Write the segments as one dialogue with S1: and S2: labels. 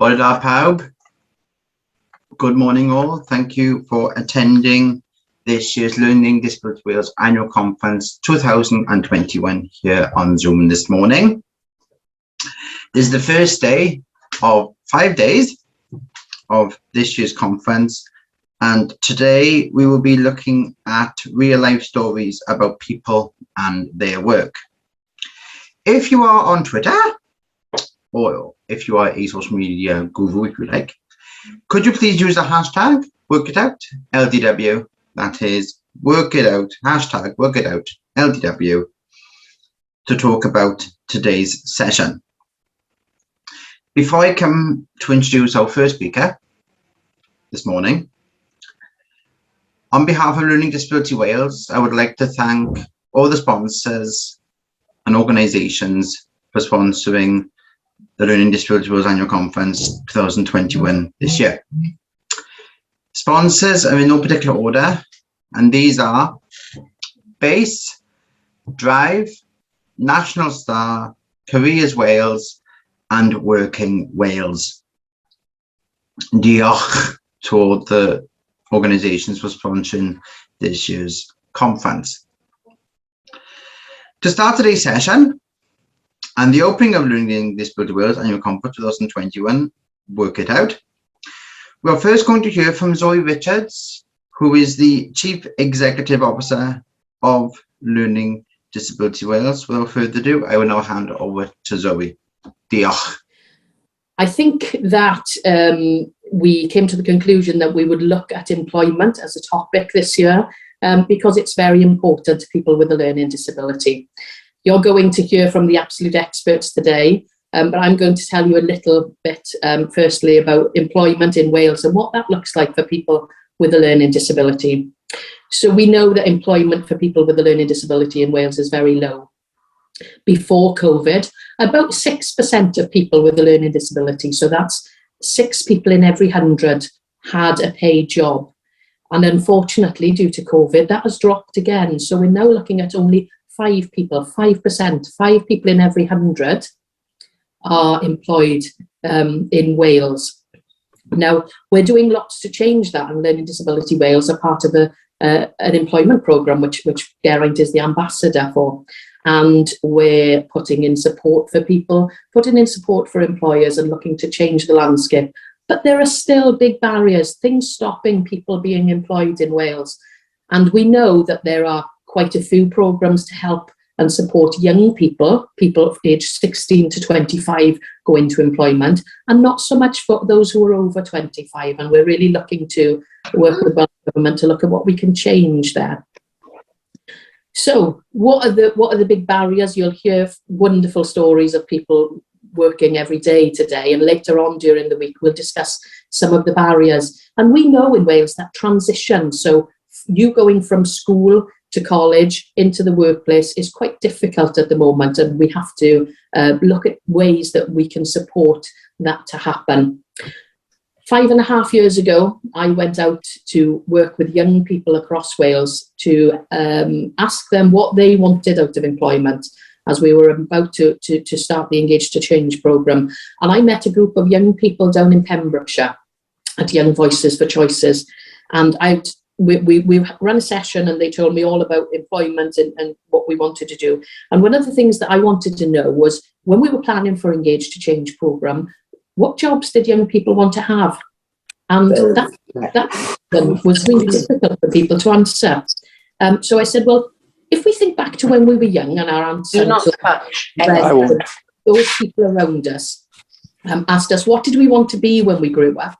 S1: Hola pawb. Good morning all. Thank you for attending this year's Learning Disability Wales Annual Conference 2021 here on Zoom this morning. This is the first day of 5 days of this year's conference, and today we will be looking at real life stories about people and their work. If you are on Twitter, or if you are a social media guru, if you like, could you please use the hashtag #WorkItOut_LDW, that is #WorkItOut, #WorkItOut_LDW, to talk about today's session. Before I come to introduce our first speaker this morning, on behalf of Learning Disability Wales, I would like to thank all the sponsors and organisations for sponsoring the Learning Disability Wales Annual Conference 2021 this year. Sponsors are in no particular order, and these are BASE, Drive, National Star, Careers Wales, and Working Wales. Diolch to all the organisations for sponsoring this year's conference. To start today's session, and the opening of Learning Disability Wales Annual Conference 2021, Work It Out, we are first going to hear from Zoe Richards, who is the Chief Executive Officer of Learning Disability Wales. Without further ado, I will now hand over to Zoe. Diolch.
S2: I think that we came to the conclusion that we would look at employment as a topic this year because it's very important to people with a learning disability. You're going to hear from the absolute experts today, but I'm going to tell you a little bit firstly about employment in Wales and what that looks like for people with a learning disability. So we know that employment for people with a learning disability in Wales is very low. Before COVID, about 6% of people with a learning disability, so that's 6 people in every 100, had a paid job. And unfortunately, due to COVID, that has dropped again. So we're now looking at only 5 people, 5%, 5 people in every 100 are employed in Wales. Now, we're doing lots to change that, and Learning Disability Wales are part of an employment programme which Geraint is the ambassador for. And we're putting in support for people, putting in support for employers and looking to change the landscape. But there are still big barriers, things stopping people being employed in Wales. And we know that there are quite a few programmes to help and support young people aged 16 to 25 go into employment, and not so much for those who are over 25. And we're really looking to work with the government to look at what we can change there. So what are the big barriers? You'll hear wonderful stories of people working every day today, and later on during the week we'll discuss some of the barriers. And we know in Wales that transition, so you going from school to college into the workplace, is quite difficult at the moment, and we have to look at ways that we can support that to happen. 5.5 years ago, I went out to work with young people across Wales to ask them what they wanted out of employment, as we were about to start the Engage to Change programme. And I met a group of young people down in Pembrokeshire at Young Voices for Choices. And we ran a session, and they told me all about employment and what we wanted to do. And one of the things that I wanted to know was, when we were planning for Engage to Change programme, what jobs did young people want to have? And that was really difficult for people to answer. So I said, well, if we think back to when we were young and our ancestors, those people around us asked us, what did we want to be when we grew up?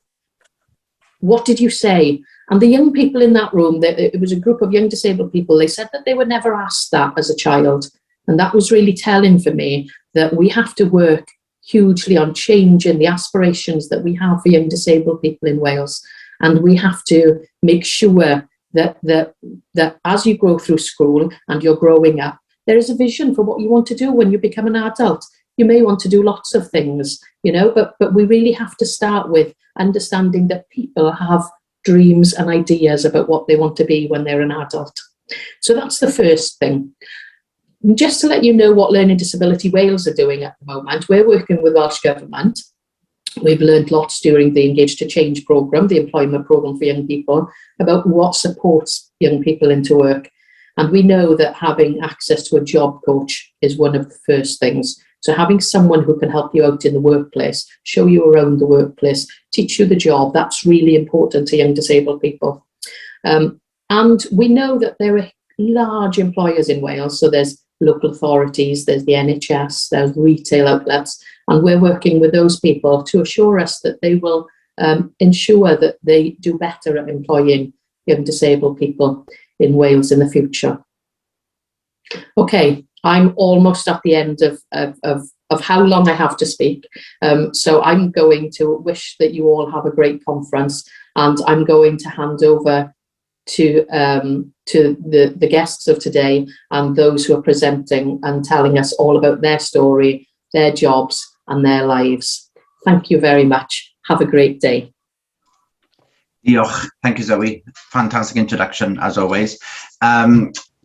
S2: What did you say? And the young people in that room, it was a group of young disabled people, they said that they were never asked that as a child. And that was really telling for me that we have to work hugely on changing the aspirations that we have for young disabled people in Wales. And we have to make sure that as you grow through school and you're growing up, there is a vision for what you want to do when you become an adult. You may want to do lots of things, you know, but we really have to start with understanding that people have dreams and ideas about what they want to be when they're an adult. So that's the first thing. Just to let you know what Learning Disability Wales are doing at the moment, we're working with Welsh Government We've learned lots during the Engage to Change programme, the employment programme for young people, about what supports young people into work. And we know that having access to a job coach is one of the first things. So having someone who can help you out in the workplace, show you around the workplace, teach you the job, that's really important to young disabled people. And we know that there are large employers in Wales. So there's local authorities, there's the NHS, there's retail outlets, and we're working with those people to assure us that they will ensure that they do better at employing young disabled people in Wales in the future. Okay, I'm almost at the end of how long I have to speak. So I'm going to wish that you all have a great conference, and I'm going to hand over to the guests of today and those who are presenting and telling us all about their story, their jobs and their lives. Thank you very much. Have a great day.
S1: Diolch. Thank you, Zoe. Fantastic introduction, as always.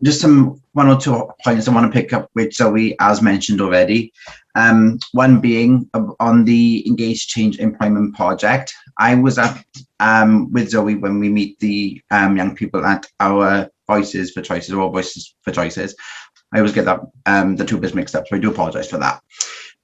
S1: Just one or two points I want to pick up, which Zoe has mentioned already. One being on the Engage Change Employment Project. I was at with Zoe when we meet the young people at our Voices for Choices or Voices for Choices. I always get that the two bits mixed up, so I do apologise for that.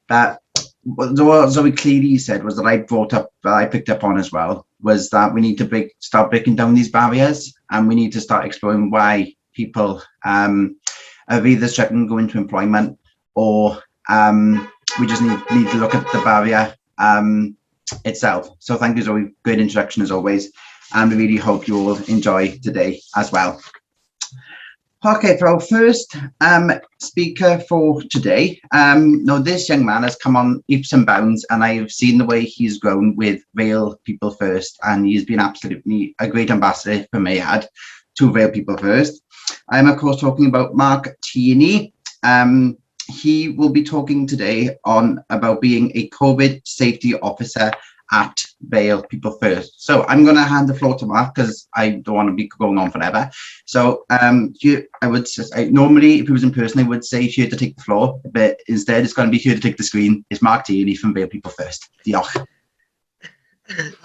S1: But what Zoe clearly said was that I picked up on as well, was that we need to start breaking down these barriers, and we need to start exploring why people have either struggling to go into employment, or we just need to look at the barrier itself. So thank you, Zoe. Great introduction as always, and we really hope you all enjoy today as well. Okay, for our first speaker for today, now this young man has come on leaps and bounds, and I've seen the way he's grown with Vale People First, and he's been absolutely a great ambassador for Mayad to Vale People First. I'm of course talking about Mark Tierney. He will be talking today about being a COVID safety officer at Vale People First. So I'm going to hand the floor to Mark because I don't want to be going on forever. So I would say, normally if it was in person, I would say here to take the floor, but instead it's going to be here to take the screen. It's Mark Tierney from Vale People First. Diolch.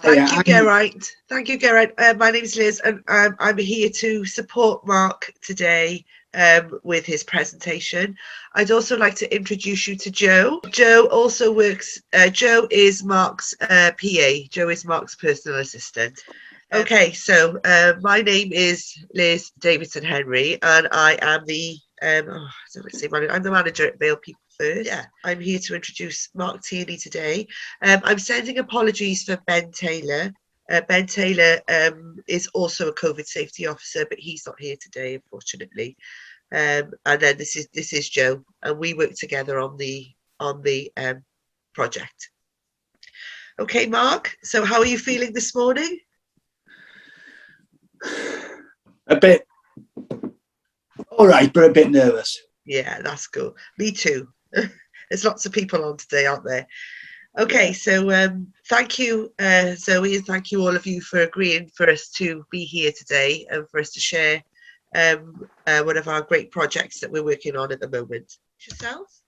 S3: Thank you, Geraint. Thank you, Geraint. My name is Liz, and I'm here to support Mark today with his presentation. I'd also like to introduce you to Joe. Joe also works, Joe is Mark's PA. Joe is Mark's personal assistant. Okay, so my name is Liz Davidson Henry, and I am the I'm the manager at Vale People First. Yeah, I'm here to introduce Mark Tierney today. I'm sending apologies for Ben Taylor. Ben Taylor is also a COVID safety officer, but he's not here today, unfortunately. And then this is Joe, and we work together on the project. Okay, Mark. So how are you feeling this morning?
S4: A bit all right, but a bit nervous.
S3: Yeah, that's cool. Me too. There's lots of people on today, aren't there? Okay, so thank you, Zoe, and thank you all of you for agreeing for us to be here today and for us to share one of our great projects that we're working on at the moment. Yourself?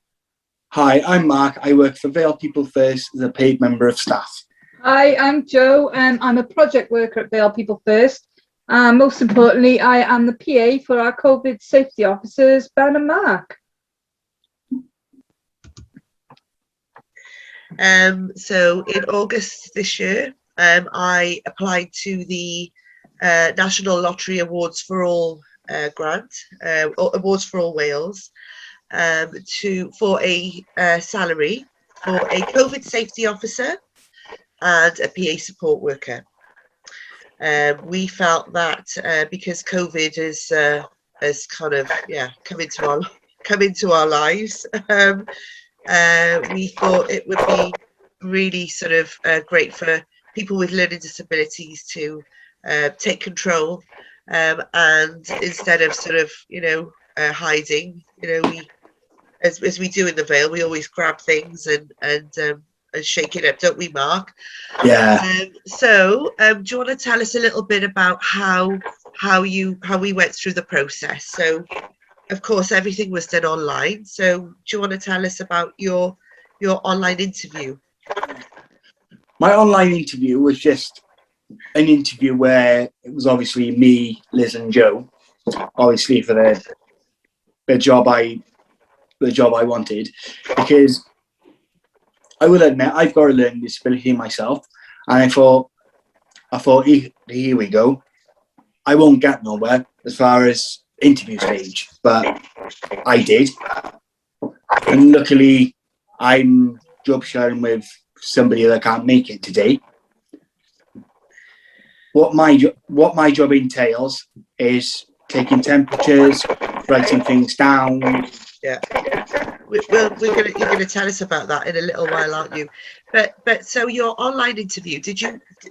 S4: Hi, I'm Mark. I work for Vale People First as a paid member of staff.
S5: Hi, I'm Joe, and I'm a project worker at Vale People First. Most importantly, I am the PA for our COVID safety officers, Ben and Mark.
S3: So in August this year, I applied to the National Lottery Awards for All grant, Awards for All Wales, for a salary for a COVID safety officer and a PA support worker. We felt that because COVID has kind of come into our lives, we thought it would be really sort of great for people with learning disabilities to take control, and instead of sort of hiding, we as we do in the Vale, we always grab things and shake it up, don't we, Mark?
S4: Yeah.
S3: So do you want to tell us a little bit about how we went through the process? So of course everything was done online, so do you want to tell us about your online interview?
S4: My online interview was just an interview where it was obviously me, Liz, and Joe, obviously for the job I wanted, because I will admit I've got a learning disability myself, and I thought here we go. I won't get nowhere as far as interview stage, but I did, and luckily I'm job sharing with somebody that can't make it today. What my job entails is taking temperatures, writing things down.
S3: Yeah. You're gonna tell us about that in a little while, aren't you? But so your online interview,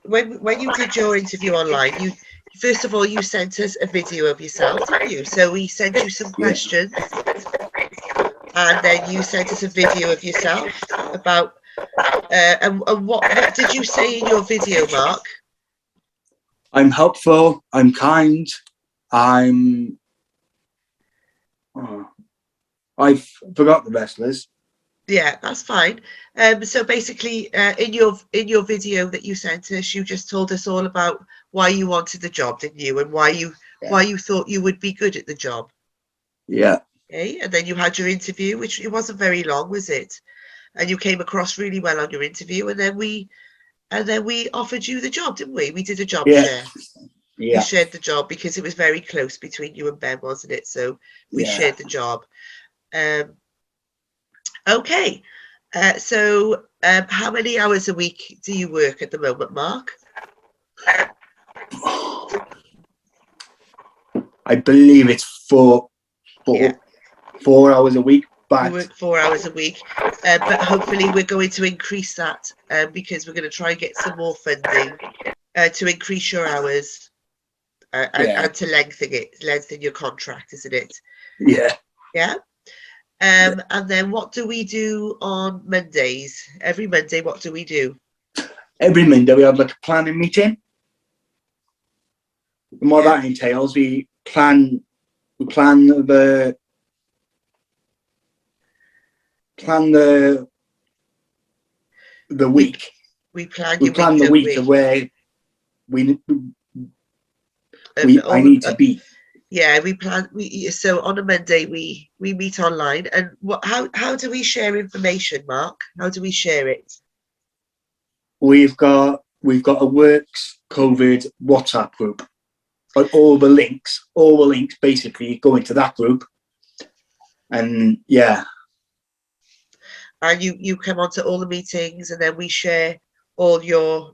S3: when you did your interview online, you first of all you sent us a video of yourself, didn't you? So we sent you some questions, and then you sent us a video of yourself about and what did you say in your video, Mark?
S4: I'm helpful, I'm kind, I've forgot the rest, Liz.
S3: Yeah, that's fine. So basically, in your video that you sent us, you just told us all about why you wanted the job, didn't you? And why you thought you would be good at the job.
S4: Yeah.
S3: Okay, and then you had your interview, which it wasn't very long, was it? And you came across really well on your interview, and then we offered you the job, didn't we? We did a job share.
S4: Yeah.
S3: We shared the job because it was very close between you and Ben, wasn't it? So we shared the job. Okay. So how many hours a week do you work at the moment, Mark?
S4: I believe it's 4 hours a week. But
S3: you work 4 hours a week, but hopefully we're going to increase that because we're going to try and get some more funding to increase your hours and to lengthen your contract, isn't it?
S4: Yeah.
S3: Yeah. And then what do we do on Mondays? Every Monday, what do we do?
S4: Every Monday we have like a planning meeting. And what that entails, we plan the week.
S3: We plan
S4: the week of where I need to be.
S3: Yeah, we plan. So on a Monday we meet online, and how do we share information, Mark? How do we share it?
S4: We've got a works COVID WhatsApp group, but all the links basically go into that group, and
S3: and you come onto all the meetings, and then we share your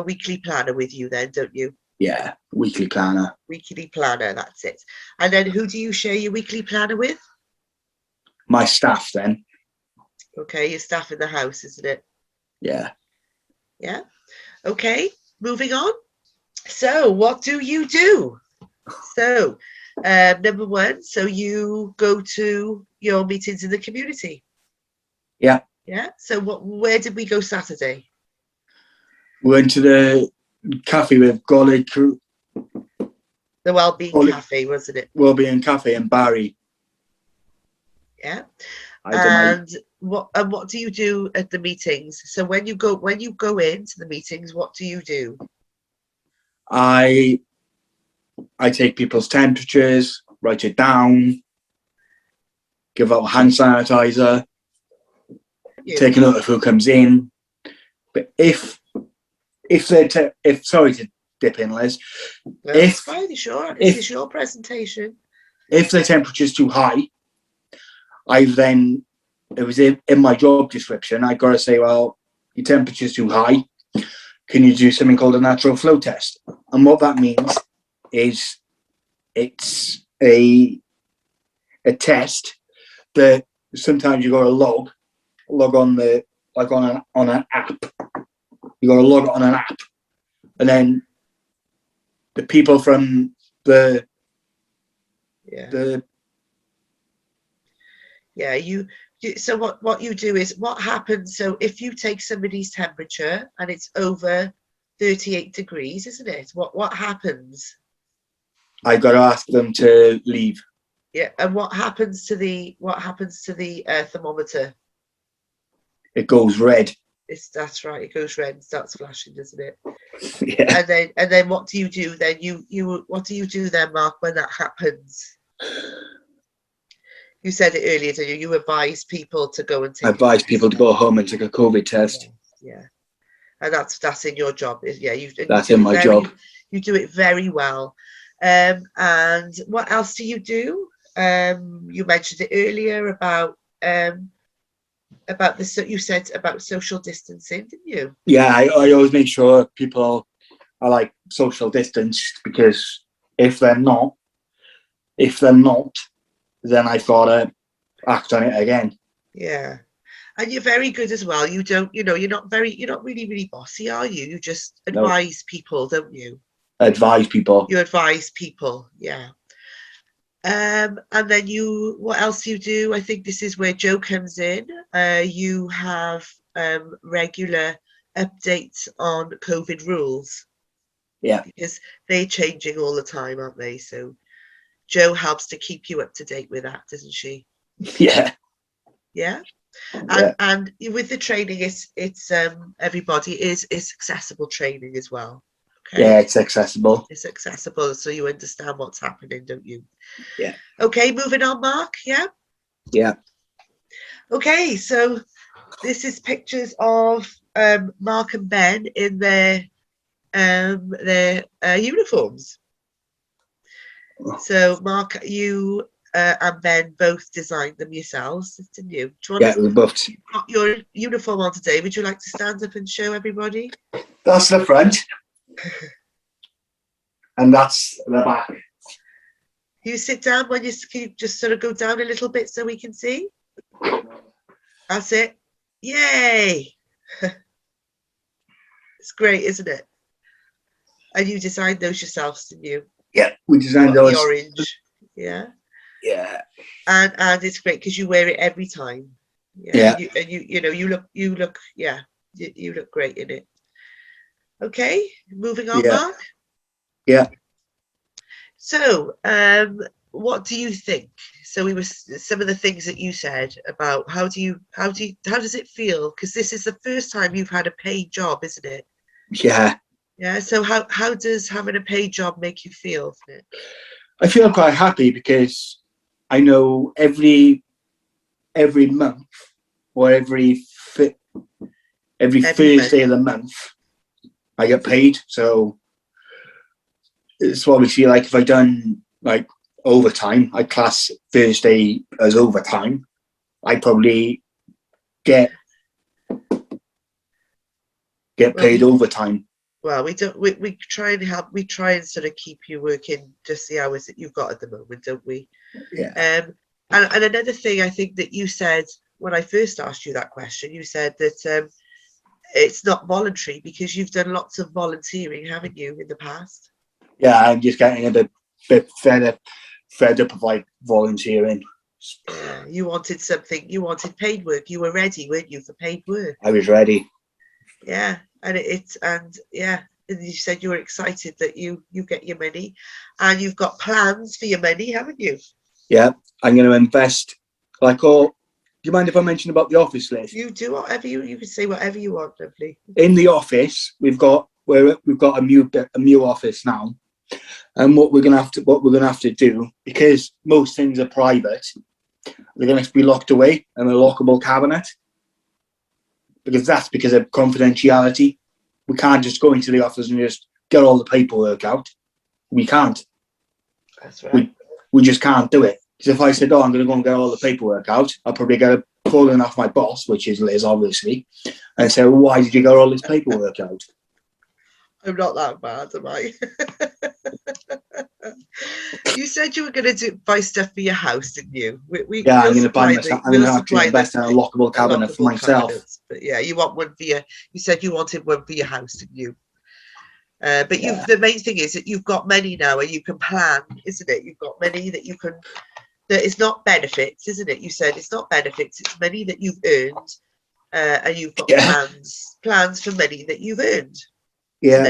S3: weekly planner with you then, don't you?
S4: Yeah, weekly planner,
S3: that's it. And then who do you share your weekly planner with?
S4: My staff then.
S3: Okay, your staff in the house, isn't it?
S4: Yeah.
S3: Okay, moving on. So what do you do? So number one, so you go to your meetings in the community.
S4: Yeah.
S3: So where did we go Saturday?
S4: We went to the cafe with Golly Crew.
S3: The Wellbeing Cafe, wasn't it?
S4: Wellbeing Cafe in Barry.
S3: Yeah. And what do you do at the meetings? So when you go into the meetings, what do you do?
S4: I take people's temperatures, write it down, give out hand sanitizer, take a note of who comes in. But sorry to dip in, Liz.
S3: It's fine, sure. This is your presentation.
S4: If the temperature's too high, it was in my job description, I got to say, well, your temperature's too high. Can you do something called a natural flow test? And what that means is it's a test that sometimes you got to log on on an app. You got to log on an app, and then the people from
S3: so what you do is what happens. So if you take somebody's temperature and it's over 38 degrees, isn't it? What happens?
S4: I got to ask them to leave.
S3: Yeah, and what happens to the thermometer?
S4: It goes red.
S3: That's right. It goes red and starts flashing, doesn't it?
S4: Yeah.
S3: And then what do you do then? What do you do then, Mark, when that happens? You said it earlier, didn't you? You advise people to go and take.
S4: I advise people to go home and take a COVID test.
S3: Yeah, and that's in your job. Yeah,
S4: That's in my job.
S3: You do it very well. And what else do you do? You mentioned it earlier about this. You said about social distancing, didn't you?
S4: Yeah, I always make sure people are like social distanced, because if they're not, then I've got to act on it again.
S3: Yeah. And you're very good as well. You don't, you're not really bossy, are you? You just advise people, don't you?
S4: Advise people.
S3: You advise people, yeah. And then what else do you do? I think this is where Joe comes in. You have regular updates on COVID rules.
S4: Yeah.
S3: Because they're changing all the time, aren't they? So Joe helps to keep you up to date with that, doesn't she?
S4: Yeah.
S3: Yeah.
S4: Yeah.
S3: And with the training, it's everybody is accessible training as well. Okay.
S4: Yeah, it's accessible.
S3: It's accessible, so you understand what's happening, don't you?
S4: Yeah.
S3: Okay, moving on, Mark. Yeah.
S4: Yeah.
S3: Okay, so this is pictures of Mark and Ben in their uniforms. So Mark, you and Ben both designed them yourselves, didn't you?
S4: Yeah, we both.
S3: You've got your uniform on today. Would you like to stand up and show everybody?
S4: That's the front. And that's the back.
S3: You sit down when can you just sort of go down a little bit so we can see? That's it. Yay! It's great, isn't it? And you designed those yourselves, didn't you?
S4: Yeah, we designed those.
S3: The orange. Yeah.
S4: Yeah.
S3: And it's great because you wear it every time.
S4: Yeah.
S3: You look great in it. Okay, moving on,
S4: Yeah.
S3: Mark.
S4: Yeah.
S3: So, what do you think? So some of the things that you said about how does it feel? Because this is the first time you've had a paid job, isn't it?
S4: Yeah.
S3: Yeah. So how does having a paid job make you feel?
S4: I feel quite happy because I know every month or every Thursday of the month I get paid. So it's obviously like if I done like overtime, I class Thursday as overtime. I probably get paid overtime.
S3: Well, we try and help. We try and sort of keep you working just the hours that you've got at the moment, don't we?
S4: Yeah.
S3: And another thing I think that you said when I first asked you that question, you said that it's not voluntary because you've done lots of volunteering, haven't you, in the past?
S4: Yeah, I'm just getting a bit fed up of like volunteering.
S3: Yeah, you wanted something. You wanted paid work. You were ready, weren't you, for paid work?
S4: I was ready.
S3: Yeah, and and you said you were excited that you get your money, and you've got plans for your money, haven't you?
S4: Yeah, I'm going to invest. Do you mind if I mention about the office list?
S3: You do whatever you can say whatever you want, lovely.
S4: In the office, we've got a new office now, and what we're gonna have to do, because most things are private, they're gonna have to be locked away in a lockable cabinet, because of confidentiality. We can't just go into the office and just get all the paperwork out. We can't.
S3: That's right.
S4: We just can't do it. Because if I said, I'm going to go and get all the paperwork out, I'll probably get a calling off my boss, which is Liz, obviously, and say, well, why did you get all this paperwork out?
S3: I'm not that bad, am I? You said you were going to buy stuff for your house, didn't you?
S4: I'm going to buy myself. I'm going to actually invest in a lockable cabinet for myself.
S3: But yeah, you want one for you said you wanted one for your house, didn't you? But the main thing is that you've got money now and you can plan, isn't it? You've got money that you can, that is not benefits, isn't it? You said it's not benefits, it's money that you've earned, and you've got plans for money that you've earned.
S4: Yeah.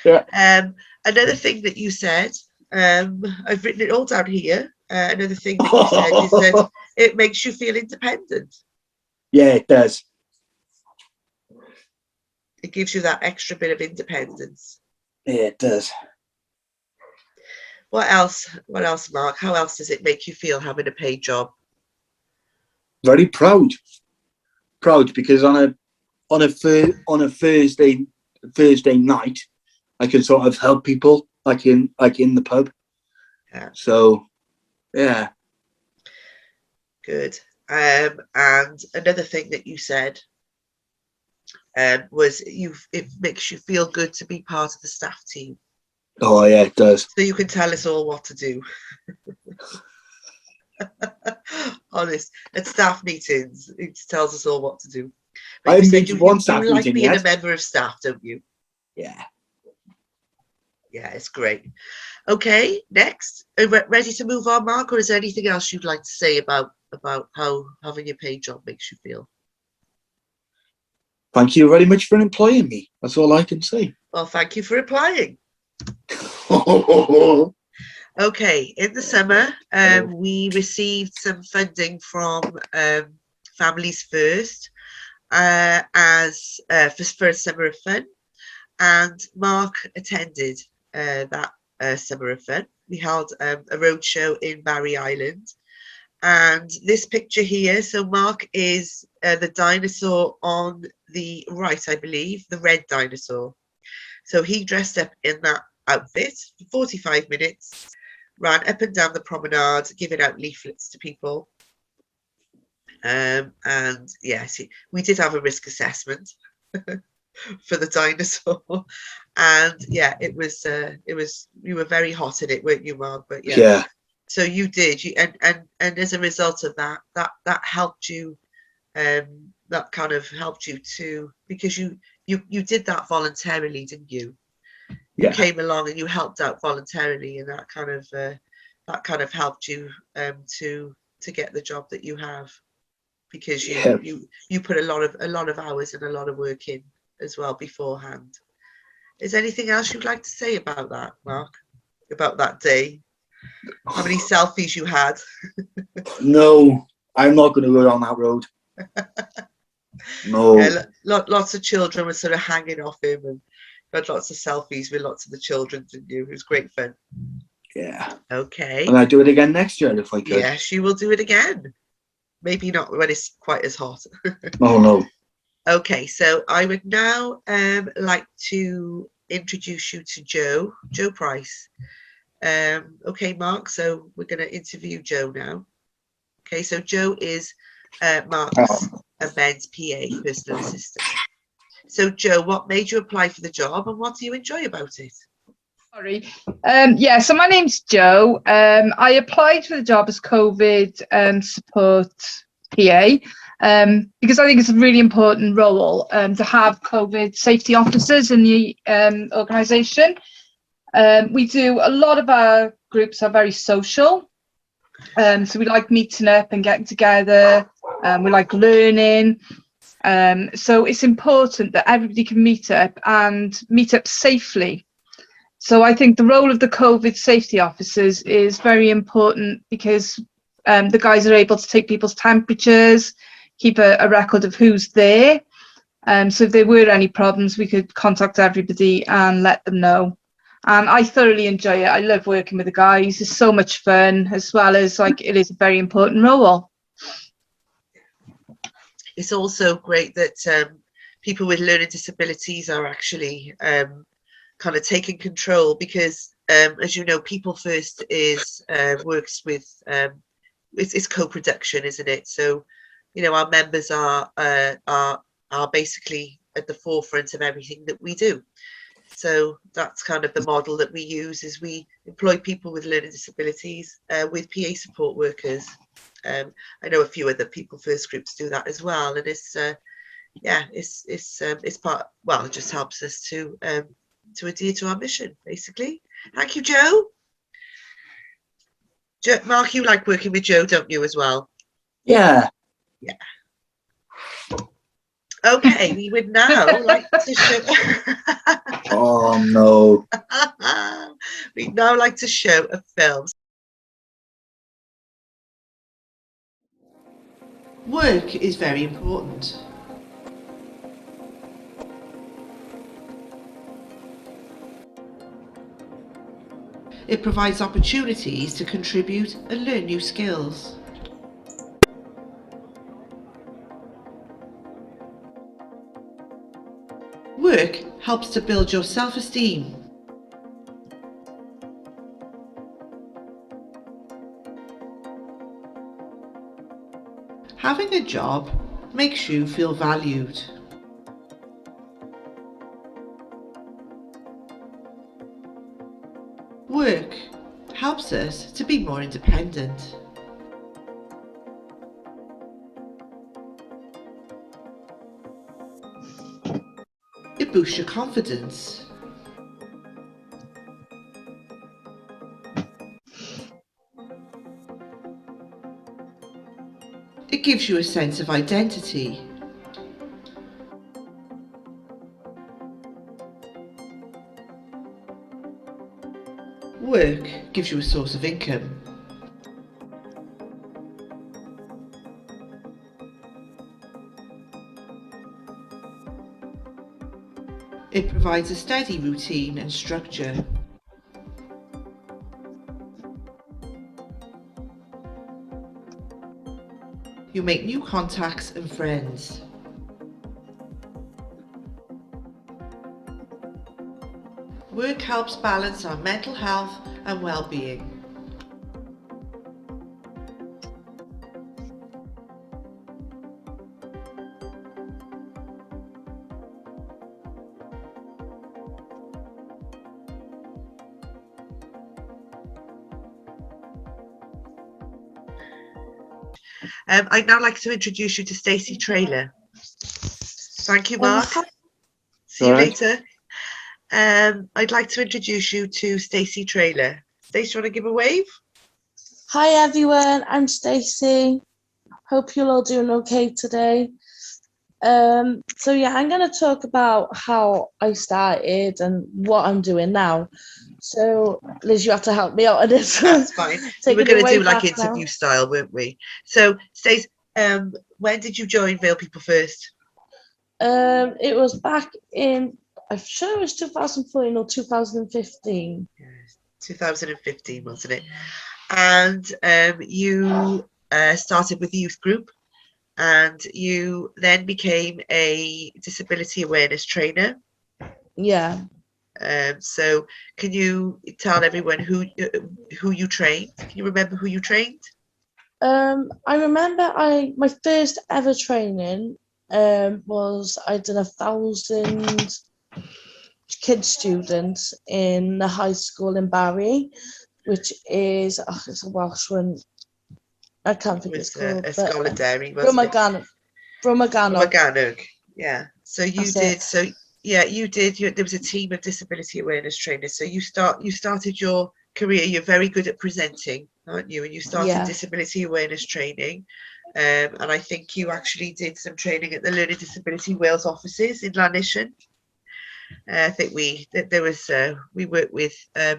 S3: Yeah. Another thing that you said, I've written it all down here. Another thing that you said is that it makes you feel independent.
S4: Yeah, it does.
S3: It gives you that extra bit of independence.
S4: Yeah, it does.
S3: What else? What else, Mark? How else does it make you feel having a paid job?
S4: Very proud. Proud because on a Thursday night, I can sort of help people like in the pub.
S3: Yeah.
S4: So, yeah.
S3: Good. And another thing that you said was it makes you feel good to be part of the staff team.
S4: Oh yeah, it does.
S3: So you can tell us all what to do. Honest, at staff meetings, it tells us all what to do.
S4: I haven't been to one staff
S3: like
S4: meeting
S3: being
S4: yet.
S3: a member of staff, don't you?
S4: Yeah.
S3: Yeah, it's great. Okay, next. Are you ready to move on, Mark, or is there anything else you'd like to say about how having a paid job makes you feel?
S4: Thank you very much for employing me. That's all I can say.
S3: Well, thank you for applying. Okay, in the summer, we received some funding from Families First as for a summer of fun, and Mark attended that summer of fun. We held a roadshow in Barry Island, and this picture here, so Mark is the dinosaur on the right, I believe, the red dinosaur. So he dressed up in that outfit for 45 minutes, ran up and down the promenade, giving out leaflets to people. And yes, we did have a risk assessment for the dinosaur. And yeah, it was you were very hot in it, weren't you, Mark? But yeah. So you did, and as a result of that helped you, that kind of helped you too, because you did that voluntarily, didn't you? You came along and you helped out voluntarily, and that kind of helped you to get the job that you have, because you put a lot of hours and a lot of work in as well beforehand. Is there anything else you'd like to say about that, Mark? About that day? How many selfies you had?
S4: No, I'm not going to go down that road. No.
S3: Yeah, lots of children were sort of hanging off him, and had lots of selfies with lots of the children, didn't you? It was great fun.
S4: Yeah.
S3: Okay.
S4: And I'd do it again next year if I could.
S3: Yes, you will do it again. Maybe not when it's quite as hot.
S4: Oh no.
S3: Okay, so I would now like to introduce you to Joe Price. Okay, Mark, so we're going to interview Joe now. Okay, so Joe is Mark's and Ben's PA, personal assistant. So Joe, what made you apply for the job, and what do you enjoy about it?
S5: Sorry. Yeah, so my name's Joe. I applied for the job as COVID support PA because I think it's a really important role to have COVID safety officers in the organisation. We do, a lot of our groups are very social. So we like meeting up and getting together. We like learning. So it's important that everybody can meet up and meet up safely. So I think the role of the COVID safety officers is very important, because the guys are able to take people's temperatures, keep a record of who's there. So if there were any problems, we could contact everybody and let them know. And I thoroughly enjoy it. I love working with the guys. It's so much fun, as well as like it is a very important role.
S3: It's also great that people with learning disabilities are actually kind of taking control, because as you know, People First is works with it's co-production, isn't it? So you know, our members are basically at the forefront of everything that we do. So that's kind of the model that we use, is we employ people with learning disabilities with PA support workers. I know a few other People First groups do that as well, and it's yeah, it's part, well, it just helps us to adhere to our mission, basically. Thank you, Joe. Mark, you like working with Joe, don't you, as well?
S4: Yeah.
S3: Yeah. Okay, we would now like to show.
S4: Oh no.
S3: We'd now like to show a film. Work is very important. It provides opportunities to contribute and learn new skills. Work helps to build your self-esteem. Having a job makes you feel valued. Work helps us to be more independent. It boosts your confidence. It gives you a sense of identity. Work gives you a source of income. It provides a steady routine and structure. You make new contacts and friends. Work helps balance our mental health and well-being. I'd now like to introduce you to Stacey Traylor. Thank you, Mark. See you later. I'd like to introduce you to Stacey Traylor. Stacey, you want to give a wave?
S6: Hi everyone, I'm Stacey. Hope you're all doing okay today. So yeah, I'm going to talk about how I started and what I'm doing now. So Liz, you have to help me out on this.
S3: That's fine. We were going to do like interview style, weren't we? So Stacey, when did you join Vale People First?
S6: It was back in, I'm sure it was 2014 or 2015.
S3: 2015, wasn't it? And you started with the youth group, and you then became a disability awareness trainer.
S6: Yeah.
S3: So can you tell everyone who you trained? Can you remember who you trained?
S6: I remember my first ever training was I did 1,000 kid students in the high school in Barry, which is it's a Welsh one. I can't think it's called.
S3: Ysgol wasn't
S6: Brummaganodd.
S3: Yeah. So you did. So yeah, you did. There was a team of disability awareness trainers. So you started your career. You're very good at presenting, aren't you? And you started disability awareness training. And I think you actually did some training at the Learning Disability Wales offices in Llanishen. I think we worked with. I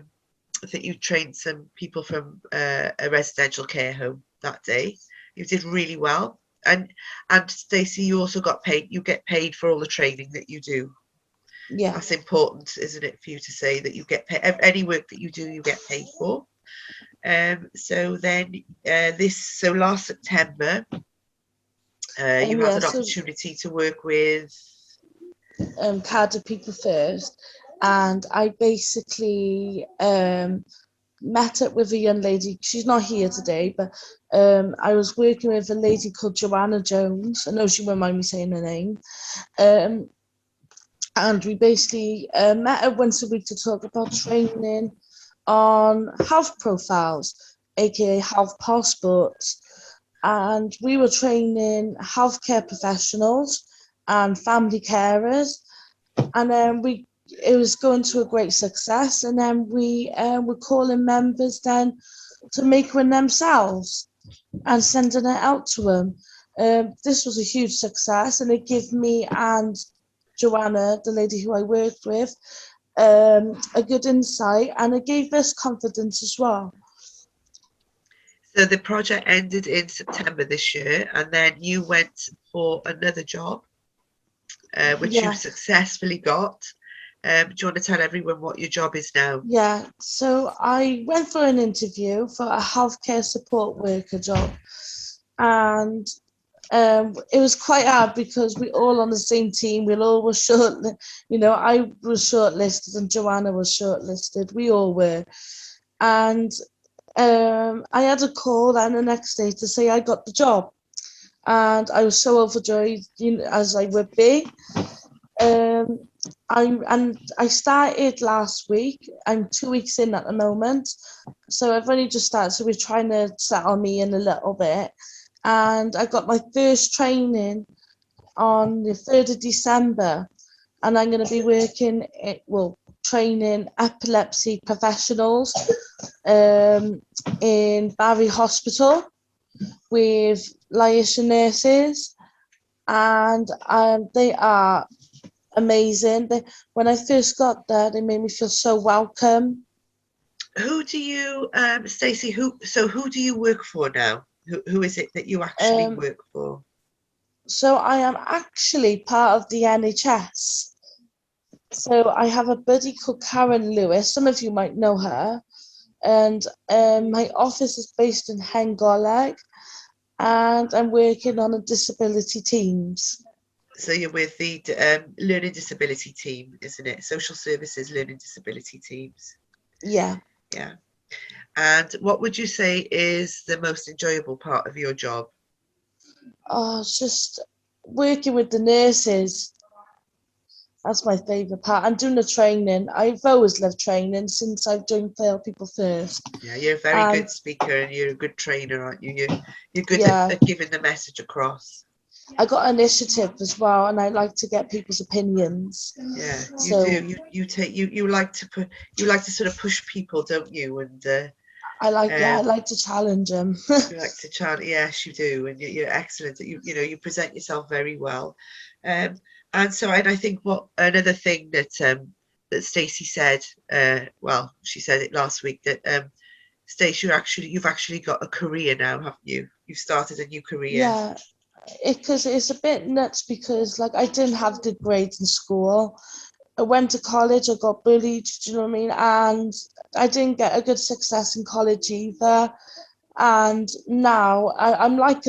S3: think you trained some people from a residential care home that day. You did really well. And Stacey, you also got paid. You get paid for all the training that you do.
S6: Yeah,
S3: that's important, isn't it, for you to say that you get paid? Any work that you do, you get paid for. So then, last September, you had an opportunity to work with
S6: Cardiff People First, and I basically met up with a young lady. She's not here today, but I was working with a lady called Joanna Jones. I know she won't mind me saying her name. And we basically met her once a week to talk about training on health profiles, aka health passports. And we were training healthcare professionals and family carers. And then it was going to a great success. And then we were calling members then to make one themselves and sending it out to them. This was a huge success, and it gave me and Joanna, the lady who I worked with, a good insight, and it gave us confidence as well.
S3: So the project ended in September this year, and then you went for another job, which you successfully got. Do you want to tell everyone what your job is now?
S6: Yeah, so I went for an interview for a healthcare support worker job, and it was quite hard because we all on the same team. We all were short, I was shortlisted and Joanna was shortlisted. We all were, and I had a call then the next day to say I got the job, and I was so overjoyed, as I would be. I started last week. I'm 2 weeks in at the moment, so I've only just started. So we're trying to settle me in a little bit, and I got my first training on the 3rd of December, and I'm going to be training epilepsy professionals in Barry Hospital with Laotian nurses, and they are amazing. When I first got there, they made me feel so welcome.
S3: Who do you, Stacey? Who do you work for now? Who is it that you actually work for?
S6: So I am actually part of the NHS. So I have a buddy called Karen Lewis. Some of you might know her. And my office is based in Hengoleg, and I'm working on a disability teams.
S3: So you're with the learning disability team, isn't it? Social services learning disability teams.
S6: Yeah.
S3: Yeah. And what would you say is the most enjoyable part of your job?
S6: Oh, it's just working with the nurses. That's my favourite part. And doing the training. I've always loved training since I've joined Fail People First.
S3: Yeah, you're a very good speaker and you're a good trainer, aren't you? You're good at giving the message across.
S6: I got initiative as well, and I like to get people's opinions.
S3: Yeah, you do. You like to sort of push people, don't you? And
S6: I like to challenge them.
S3: You like to challenge. Yes, you do, and you're excellent. You present yourself very well. And I think what another thing that Stacey said, she said it last week, that Stacey, you've actually got a career now, haven't you? You've started a new career.
S6: Yeah. Because it's a bit nuts because I didn't have good grades in school. I went to college, I got bullied, do you know what I mean? And I didn't get a good success in college either. And now I'm like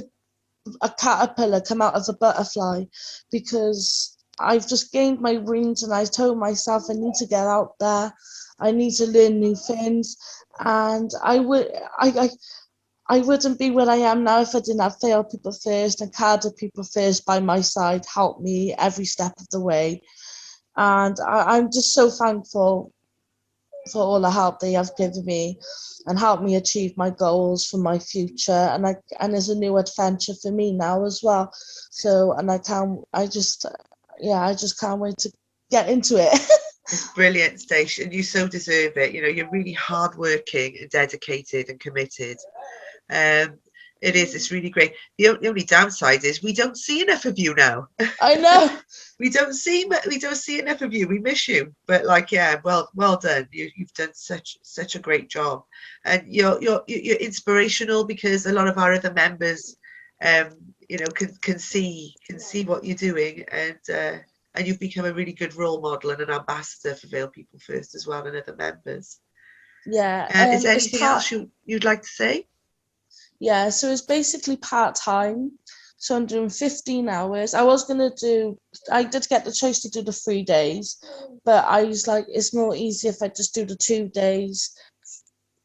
S6: a caterpillar come out of a butterfly, because I've just gained my wings and I told myself I need to get out there. I need to learn new things. And I wouldn't be where I am now if I didn't have Fail People First and Cardiff People First by my side, help me every step of the way. And I'm just so thankful for all the help they have given me and helped me achieve my goals for my future. And there's a new adventure for me now as well. So, I just can't wait to get into it.
S3: It's brilliant, Stacey, and you so deserve it. You're really hardworking and dedicated and committed. It's really great. The only downside is we don't see enough of you now.
S6: I know.
S3: we don't see enough of you. We miss you, but well done. You've done such a great job, and you're inspirational, because a lot of our other members can see what you're doing, and you've become a really good role model and an ambassador for Fail People First as well, and other members.
S6: Yeah.
S3: Is there anything else you'd like to say?
S6: Yeah, so it's basically part-time. So I'm doing 15 hours. I did get the choice to do the 3 days, but I was like, it's more easy if I just do the 2 days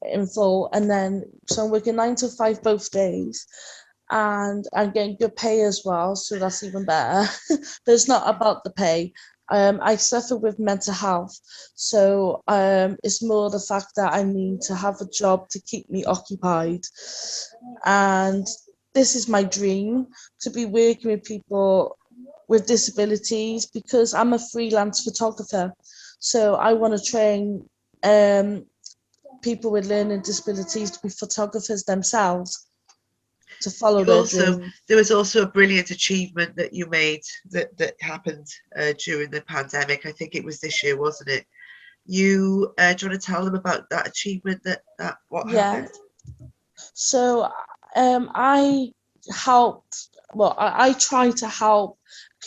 S6: in full. And then, so I'm working 9 to 5 both days. And I'm getting good pay as well, so that's even better. But it's not about the pay. I suffer with mental health, so it's more the fact that I need to have a job to keep me occupied. And this is my dream, to be working with people with disabilities, because I'm a freelance photographer. So I want to train people with learning disabilities to be photographers themselves, to follow their dream.
S3: There was also a brilliant achievement that you made that happened during the pandemic. I think it was this year, wasn't it? Do you want to tell them about that achievement? What happened?
S6: So I helped. Well, I try to help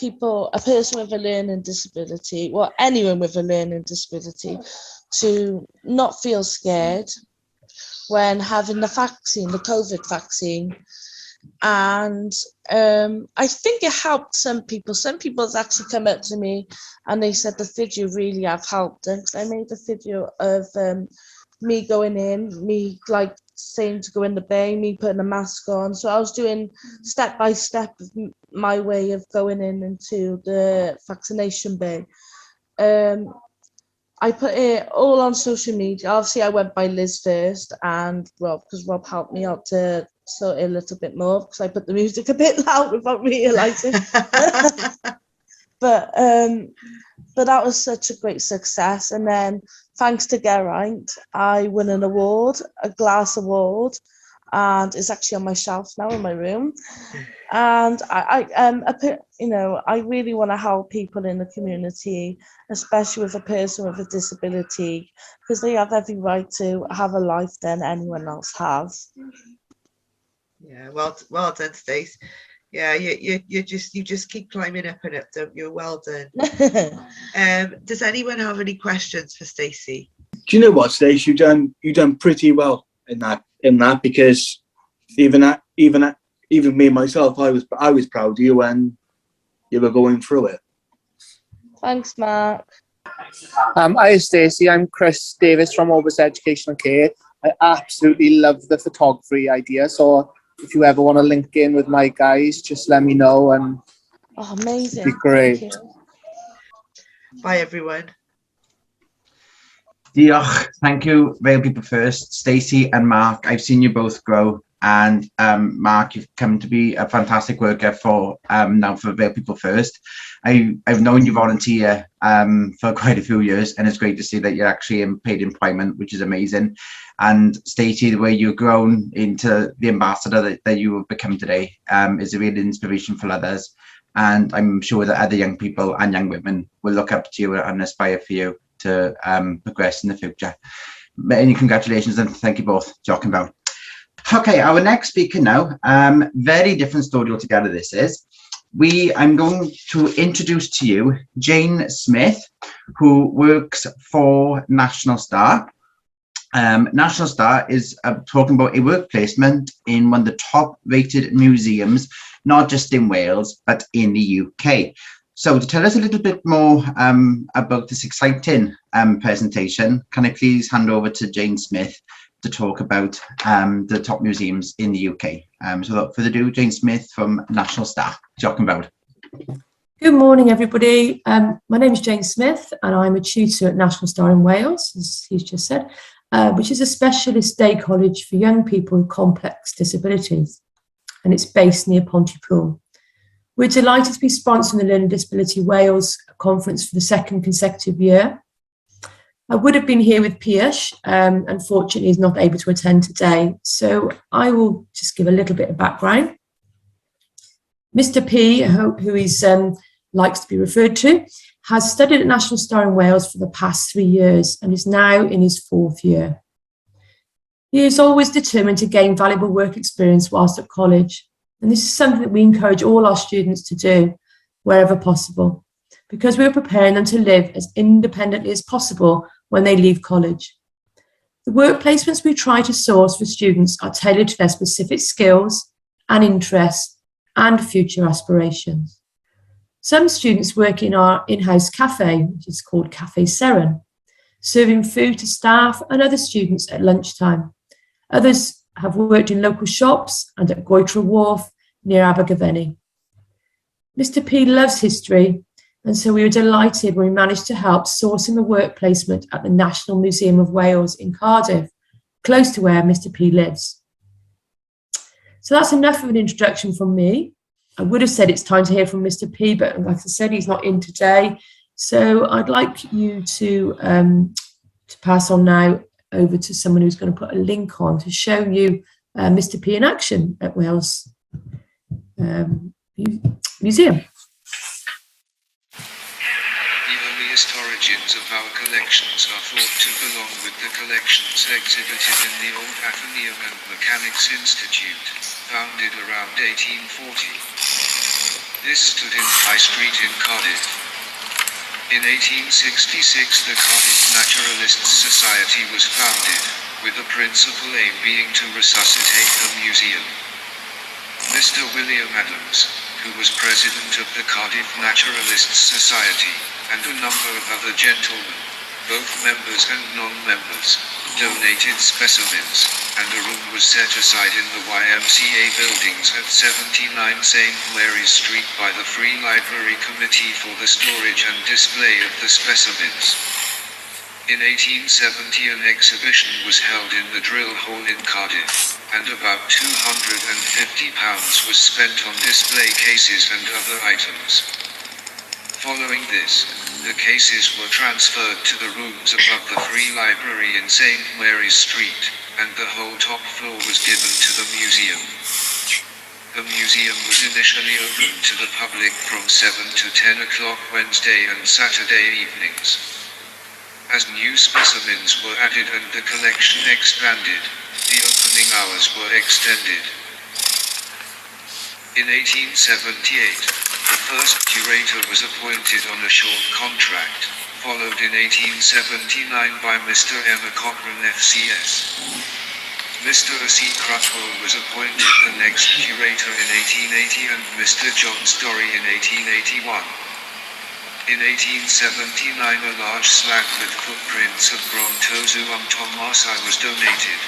S6: a person with a learning disability, or anyone with a learning disability, to not feel scared when having the vaccine, the COVID vaccine. And I think it helped some people. Some people have actually come up to me and they said the video really have helped them. I made a video of me going in, me like saying to go in the bay, me putting a mask on. So I was doing step by step my way of going into the vaccination bay. I put it all on social media. Obviously, I went by Liz first and Rob, because Rob helped me out to sort it a little bit more, because I put the music a bit loud without realising. But that was such a great success. And then thanks to Geraint, I won an award, a glass award, and it's actually on my shelf now in my room. And I really want to help people in the community, especially with a person with a disability, because they have every right to have a life than anyone else has.
S3: Yeah, well done, Stace. Yeah, you just keep climbing up and up, don't you? Well done. Does anyone have any questions for Stacey?
S4: Do you know what, Stace? You've done pretty well in that because even me myself, I was proud of you when you were going through it.
S6: Thanks, Mark.
S7: Hi, Stacey. I'm Chris Davis from Orbis Educational Care. I absolutely love the photography idea. So if you ever want to link in with my guys, just let me know. And
S6: amazing.
S7: It'd be great.
S6: Thank you.
S3: Bye, everyone.
S1: Diolch. Thank you, Rail People First, Stacey and Mark. I've seen you both grow, and Mark, you've come to be a fantastic worker for now for Rail People First. I've known you volunteer for quite a few years, and it's great to see that you're actually in paid employment, which is amazing. And Stacey, the way you've grown into the ambassador that you have become today is a real inspiration for others. And I'm sure that other young people and young women will look up to you and aspire for you to progress in the future. Many congratulations and thank you both. Talking about. Okay, our next speaker now, very different story altogether this is. I'm going to introduce to you Jane Smith, who works for National Star. National Star is talking about a work placement in one of the top rated museums, not just in Wales, but in the UK. So to tell us a little bit more about this exciting presentation, can I please hand over to Jane Smith to talk about the top museums in the UK. So without further ado, Jane Smith from National Star, talking about.
S8: Good morning, everybody. My name is Jane Smith and I'm a tutor at National Star in Wales, as he's just said, which is a specialist day college for young people with complex disabilities, and it's based near Pontypool. We're delighted to be sponsoring the Learning Disability Wales conference for the second consecutive year. I would have been here with Piyush, unfortunately he's not able to attend today, so I will just give a little bit of background. Mr. P, who is likes to be referred to, has studied at National Star in Wales for the past 3 years and is now in his 4th year. He is always determined to gain valuable work experience whilst at college, and this is something that we encourage all our students to do wherever possible, because we're preparing them to live as independently as possible when they leave college. The work placements we try to source for students are tailored to their specific skills and interests and future aspirations. Some students work in our in-house cafe, which is called Cafe Seren, serving food to staff and other students at lunchtime. Others have worked in local shops and at Goitra Wharf near Abergavenny. Mr. P loves history, and so we were delighted when we managed to help sourcing the work placement at the National Museum of Wales in Cardiff, close to where Mr. P lives. So that's enough of an introduction from me. I would have said it's time to hear from Mr. P, but like I said, he's not in today. So I'd like you to pass on now over to someone who's going to put a link on to show you Mr. P in action at Wales Museum.
S9: The earliest origins of our collections are thought to belong with the collections exhibited in the Old Athenaeum and Mechanics Institute, founded around 1840. This stood in High Street in Cardiff. In 1866 the Cardiff Naturalists Society was founded, with the principal aim being to resuscitate the museum. Mr. William Adams, who was president of the Cardiff Naturalists Society, and a number of other gentlemen, both members and non-members, donated specimens, and a room was set aside in the YMCA buildings at 79 St. Mary's Street by the Free Library Committee for the storage and display of the specimens. In 1870 an exhibition was held in the Drill Hall in Cardiff, and about £250 was spent on display cases and other items. Following this, the cases were transferred to the rooms above the Free Library in St. Mary's Street, and the whole top floor was given to the museum. The museum was initially open to the public from 7 to 10 o'clock Wednesday and Saturday evenings. As new specimens were added and the collection expanded, the opening hours were extended. In 1878, the first curator was appointed on a short contract, followed in 1879 by Mr. Emma Cochrane FCS. Mr. A.C. Crutwell was appointed the next curator in 1880 and Mr. John Story in 1881. In 1879 a large slab with footprints of Brontozoum Tomasi was donated.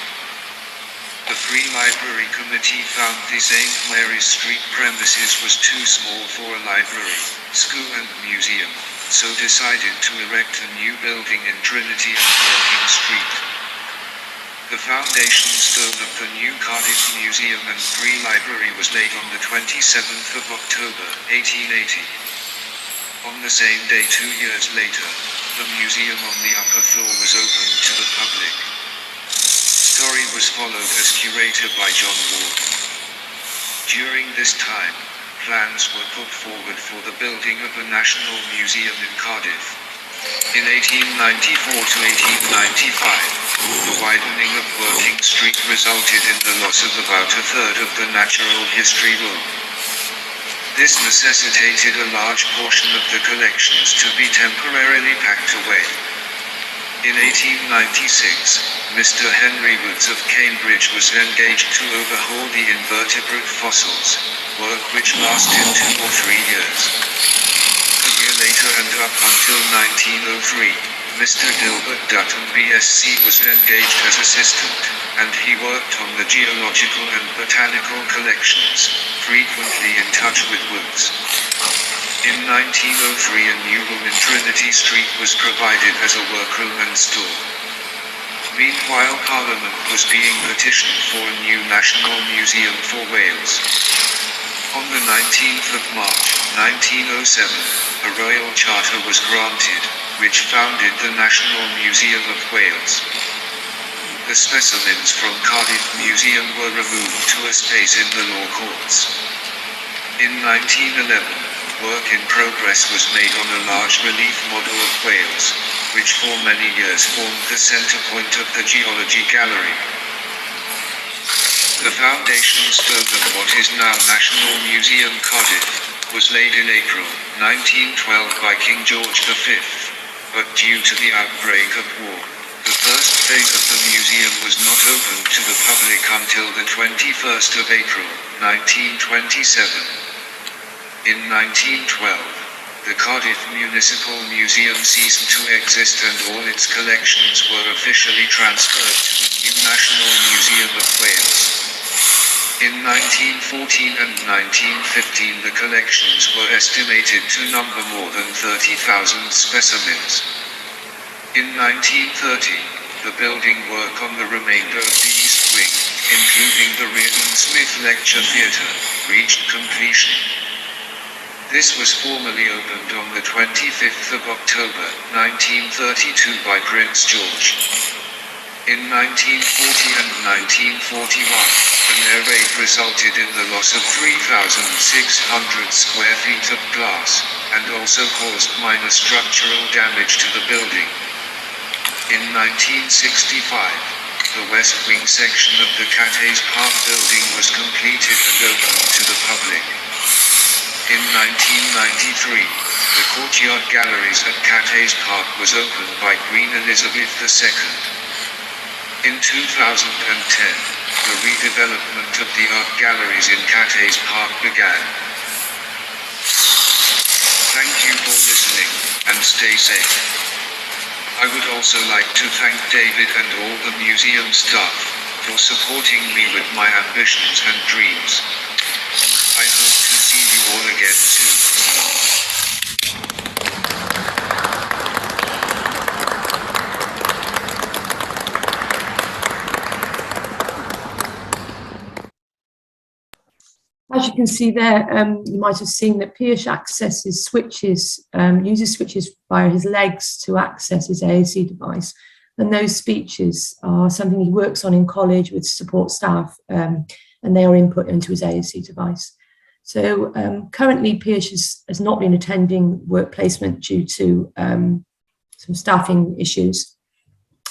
S9: The Free Library Committee found the St. Mary's Street premises was too small for a library, school and museum, so decided to erect a new building in Trinity and Working Street. The foundation stone of the new Cardiff Museum and Free Library was laid on the 27th of October, 1880. On the same day 2 years later, the museum on the upper floor was opened to the public. Story was followed as curator by John Ward. During this time, plans were put forward for the building of a National Museum in Cardiff. In 1894 to 1895, the widening of Working Street resulted in the loss of about a third of the Natural History Room. This necessitated a large portion of the collections to be temporarily packed away. In 1896, Mr. Henry Woods of Cambridge was engaged to overhaul the invertebrate fossils, work which lasted 2 or 3 years. A year later and up until 1903, Mr. Gilbert Dutton BSc was engaged as assistant, and he worked on the geological and botanical collections, frequently in touch with Woods. In 1903 a new room in Trinity Street was provided as a workroom and store. Meanwhile Parliament was being petitioned for a new National Museum for Wales. On the 19th of March, 1907, a royal charter was granted, which founded the National Museum of Wales. The specimens from Cardiff Museum were removed to a space in the Law Courts. In 1911, work in progress was made on a large relief model of Wales, which for many years formed the centre point of the Geology Gallery. The foundation stone of what is now National Museum Cardiff was laid in April 1912 by King George V, but due to the outbreak of war, the first phase of the museum was not opened to the public until the 21st of April 1927. In 1912, the Cardiff Municipal Museum ceased to exist and all its collections were officially transferred to the new National Museum of Wales. In 1914 and 1915 the collections were estimated to number more than 30,000 specimens. In 1930, the building work on the remainder of the East Wing, including the Reardon Smith Lecture Theatre, reached completion. This was formally opened on the 25th of October, 1932 by Prince George. In 1940 and 1941, an air raid resulted in the loss of 3,600 square feet of glass, and also caused minor structural damage to the building. In 1965, the West Wing section of the Cattays Park building was completed and opened to the public. In 1993, the Courtyard Galleries at Cathays Park was opened by Queen Elizabeth II. In 2010, the redevelopment of the art galleries in Cathays Park began. Thank you for listening, and stay safe. I would also like to thank David and all the museum staff for supporting me with my ambitions and dreams. I hope to see you all again soon.
S8: As you can see there, you might have seen that Piyush accesses switches, uses switches via his legs to access his AAC device. And those speeches are something he works on in college with support staff, and they are input into his AAC device. So currently Piyush has not been attending work placement due to some staffing issues.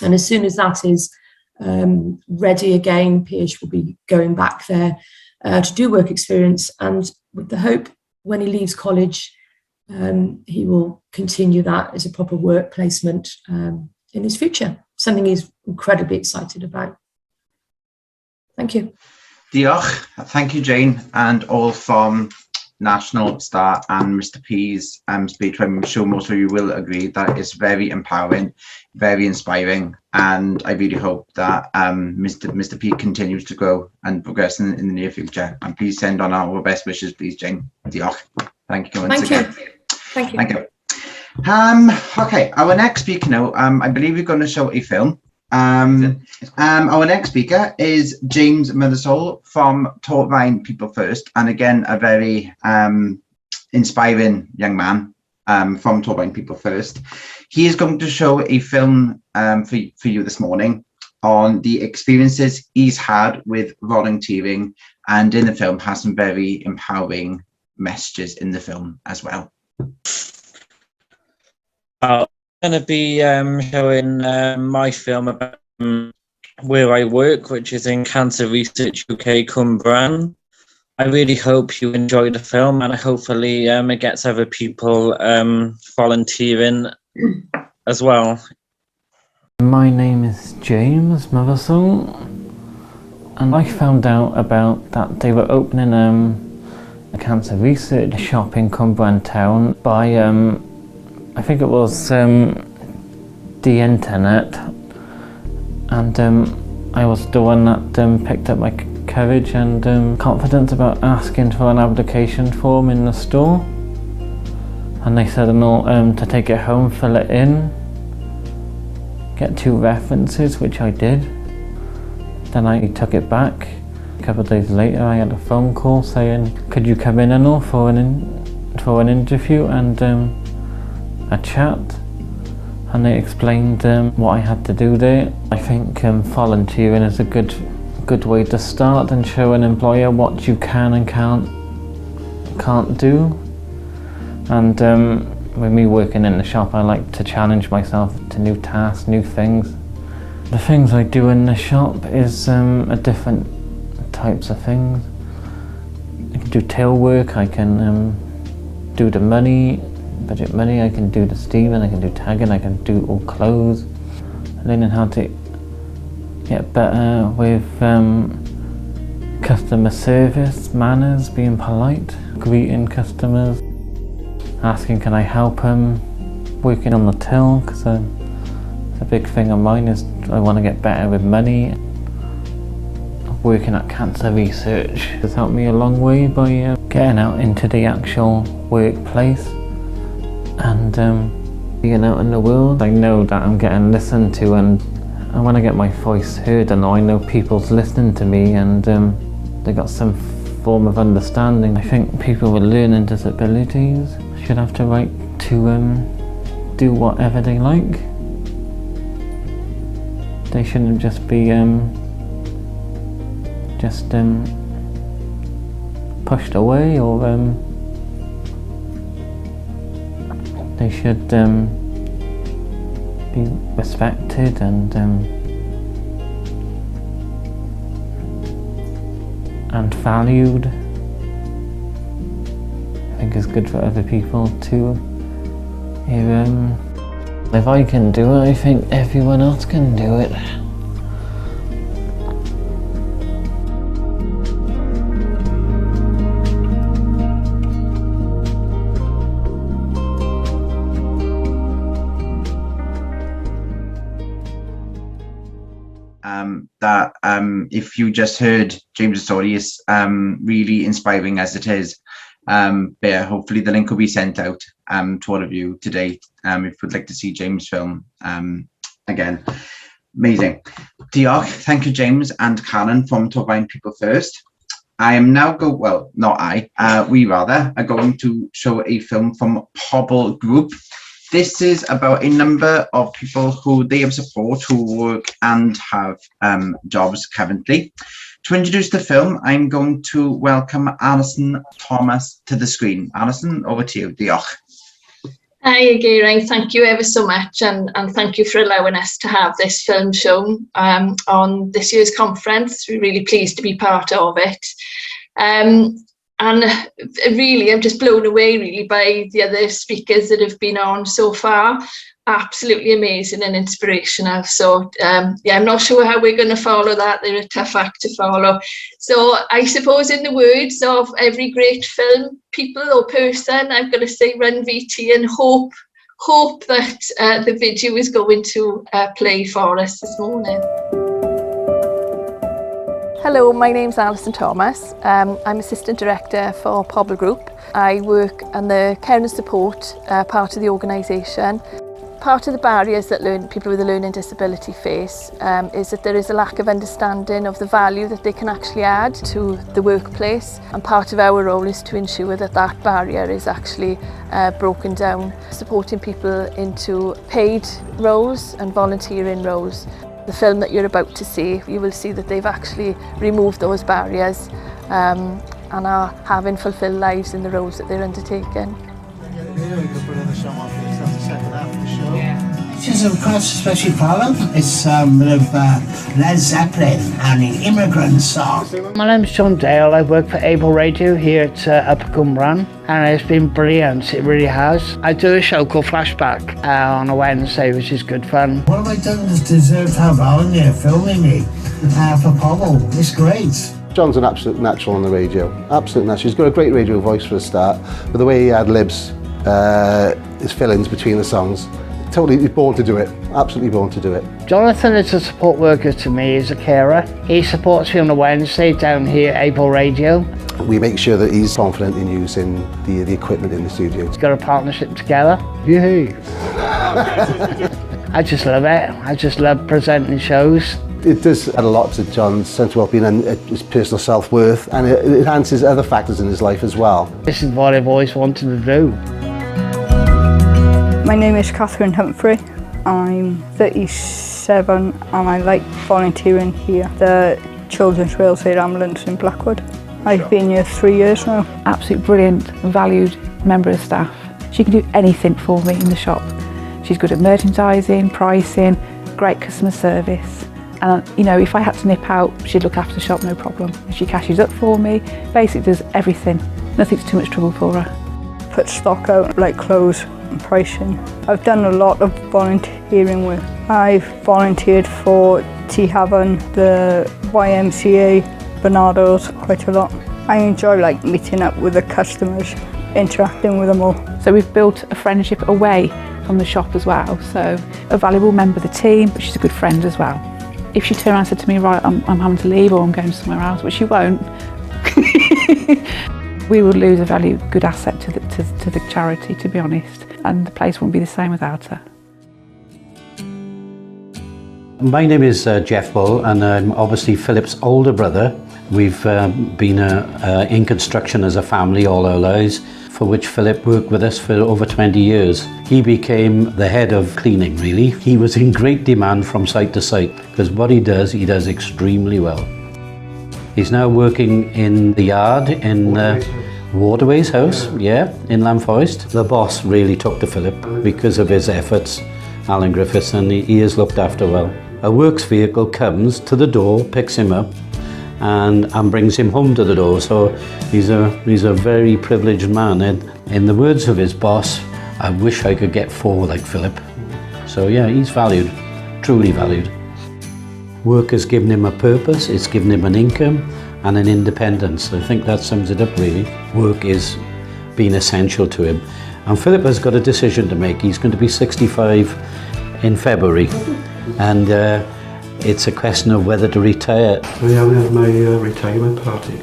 S8: And as soon as that is ready again, Piyush will be going back there to do work experience, and with the hope when he leaves college, he will continue that as a proper work placement in his future, something he's incredibly excited about. Thank you.
S1: Diolch. Thank you, Jane, and all from National Star and Mr. P's speech. I'm sure most of you will agree that it's very empowering, very inspiring, and I really hope that Mr. P continues to grow and progress in the near future. And please send on our best wishes, please, Jane. Diolch. Thank you once again.
S8: Thank you.
S1: Thank you. Okay, our next speaker now, I believe we're going to show a film. Our next speaker is James Mothersole from Torfaen People First, and again a very inspiring young man from Torfaen People First. He is going to show a film for you this morning on the experiences he's had with volunteering, and in the film has some very empowering messages in the film as well.
S10: I'm going to be showing my film about where I work, which is in Cancer Research UK, Cwmbran. I really hope you enjoy the film, and hopefully it gets other people volunteering as well.
S11: My name is James Mothersole, and I found out about that they were opening a cancer research shop in Cwmbran town by I think it was the internet, and I was the one that picked up my courage and confidence about asking for an application form in the store, and they said to take it home, fill it in, get 2 references, which I did. Then I took it back. A couple of days later I had a phone call saying, could you come in and all for an interview and a chat, and they explained what I had to do there. I think volunteering is a good way to start and show an employer what you can and can't do. And with me working in the shop, I like to challenge myself to new tasks, new things. The things I do in the shop is a different types of things. I can do till work, I can do the budget money, I can do the steaming, I can do tagging, I can do all clothes. Learning how to get better with customer service, manners, being polite, greeting customers, asking can I help them, working on the till, because a big thing of mine is I want to get better with money. Working at Cancer Research has helped me a long way by getting out into the actual workplace and being out in the world. I know that I'm getting listened to, and I want to get my voice heard, and I know people's listening to me, and they got some form of understanding. I think people with learning disabilities should have the right to do whatever they like. They shouldn't just be pushed away, or they should be respected and valued. I think it's good for other people too. If I can do it, I think everyone else can do it.
S1: If you just heard James' story, is really inspiring as it is. But hopefully the link will be sent out to all of you today if you'd like to see James' film again. Amazing. Diolch. Thank you, James and Karen from Torfaen People First. I am now we are going to show a film from Pobl Group. This is about a number of people who they have support, who work and have jobs currently. To introduce the film, I'm going to welcome Alison Thomas to the screen. Alison, over to you. Diolch.
S12: Hi, Geraint. Thank you ever so much, and thank you for allowing us to have this film shown on this year's conference. We're really pleased to be part of it. And really, I'm just blown away really by the other speakers that have been on so far. Absolutely amazing and inspirational. So I'm not sure how we're going to follow that. They're a tough act to follow. So I suppose in the words of every great film people or person, I've got to say run VT and hope that the video is going to play for us this morning.
S13: Hello, my name's Alison Thomas. I'm Assistant Director for Pobl Group. I work on the care and support part of the organisation. Part of the barriers that people with a learning disability face is that there is a lack of understanding of the value that they can actually add to the workplace, and part of our role is to ensure that that barrier is actually broken down, supporting people into paid roles and volunteering roles. The film that you're about to see, you will see that they've actually removed those barriers and are having fulfilled lives in the roles that they're undertaking.
S14: It is, of course, especially Poland. It's a bit of Led Zeppelin and the Immigrant Song.
S15: My name's John Dale. I work for Able Radio here at Upper Cumbraen, and it's been brilliant. It really has. I do a show called Flashback on a Wednesday, which is good fun.
S14: What have I done to deserve to have Alan here filming me for Pobl? It's great.
S16: John's an absolute natural on the radio. Absolute natural. He's got a great radio voice for a start, but the way he ad-libs his fill-ins between the songs, totally, he's born to do it. Absolutely born to do it.
S15: Jonathan is a support worker to me. He's a carer. He supports me on a Wednesday down here at Able Radio.
S16: We make sure that he's confident in using the equipment in the studio.
S15: We've got a partnership together. Yay! I just love it. I just love presenting shows.
S16: It does add a lot to John's sense of well-being and his personal self-worth, and it enhances other factors in his life as well.
S15: This is what I've always wanted to do.
S17: My name is Catherine Humphrey. I'm 37 and I like volunteering here, the Children's Wales Aid Ambulance in Blackwood. I've been here 3 years now.
S18: Absolutely brilliant and valued member of staff. She can do anything for me in the shop. She's good at merchandising, pricing, great customer service. And you know, if I had to nip out, she'd look after the shop, no problem. She cashes up for me, basically does everything. Nothing's too much trouble for her.
S17: Put stock out like clothes and pricing. I've done a lot of volunteering with. I've volunteered for Tea Haven, the YMCA, Bernardo's quite a lot. I enjoy like meeting up with the customers, interacting with them all.
S18: So we've built a friendship away from the shop as well. So a valuable member of the team, but she's a good friend as well. If she turned around and said to me, right, I'm having to leave or I'm going somewhere else, which she won't, we would lose a good asset to the charity, to be honest, and the place wouldn't be the same without her.
S19: My name is Jeff Bull, and I'm obviously Philip's older brother. We've been in construction as a family all our lives, for which Philip worked with us for over 20 years. He became the head of cleaning, really. He was in great demand from site to site, because what he does extremely well. He's now working in the yard in Waterways House, in Lamb Forest. The boss really took to Philip because of his efforts, Alan Griffiths, and he is looked after well. A works vehicle comes to the door, picks him up, and brings him home to the door. So he's a very privileged man. And in the words of his boss, I wish I could get 4 like Philip. So yeah, he's valued, truly valued. Work has given him a purpose, it's given him an income and an independence. I think that sums it up really. Work is been essential to him. And Philip has got a decision to make. He's going to be 65 in February. And it's a question of whether to retire.
S20: We haven't had my retirement party.